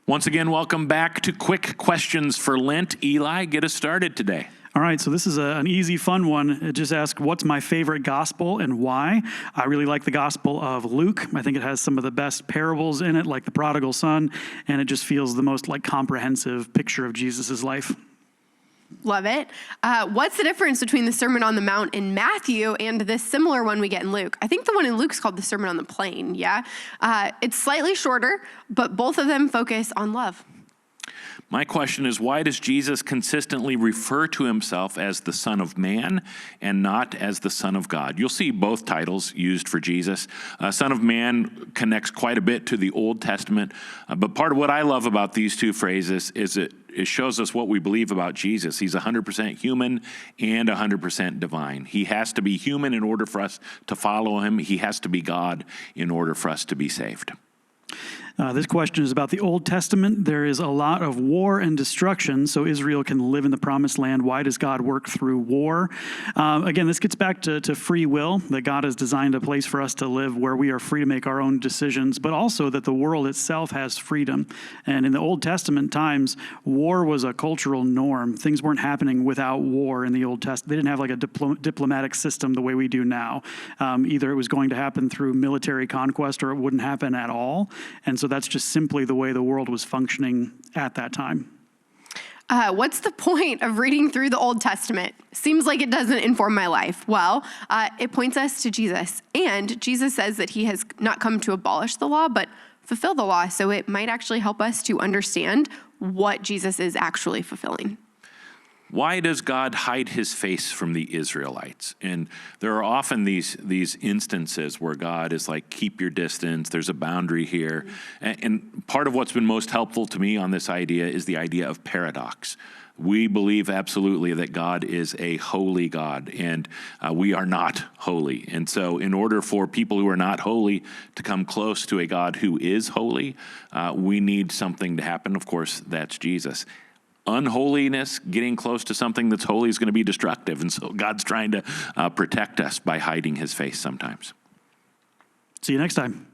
Once again, welcome back to Quick Questions for Lent. Eli, get us started today. All right, so this is an easy, fun one. It just asks, what's my favorite gospel and why? I really like the Gospel of Luke. I think it has some of the best parables in it, like the prodigal son, and it just feels the most comprehensive picture of Jesus' life. Love it. What's the difference between the Sermon on the Mount in Matthew and this similar one we get in Luke? I think the one in Luke's called the Sermon on the Plain, yeah? It's slightly shorter, but both of them focus on love. My question is, why does Jesus consistently refer to himself as the Son of Man and not as the Son of God? You'll see both titles used for Jesus. Son of Man connects quite a bit to the Old Testament, but part of what I love about these two phrases is it shows us what we believe about Jesus. He's 100% human and 100% divine. He has to be human in order for us to follow him. He has to be God in order for us to be saved. This question is about the Old Testament. There is a lot of war and destruction, so Israel can live in the promised land. Why does God work through war? Again, this gets back to free will, that God has designed a place for us to live where we are free to make our own decisions, but also that the world itself has freedom. And in the Old Testament times, war was a cultural norm. Things weren't happening without war in the Old Testament. They didn't have like a diplomatic system the way we do now. Either it was going to happen through military conquest or it wouldn't happen at all. And so that's just simply the way the world was functioning at that time. What's the point of reading through the Old Testament? Seems like it doesn't inform my life. Well, it points us to Jesus. And Jesus says that he has not come to abolish the law, but fulfill the law. So it might actually help us to understand what Jesus is actually fulfilling. Why does God hide his face from the Israelites? And there are often these instances where God is like, keep your distance, there's a boundary here. And part of what's been most helpful to me on this idea is the idea of paradox. We believe absolutely that God is a holy God, and we are not holy. And so in order for people who are not holy to come close to a God who is holy, we need something to happen. Of course, that's Jesus. Unholiness, getting close to something that's holy, is going to be destructive. And so God's trying to protect us by hiding his face sometimes. See you next time.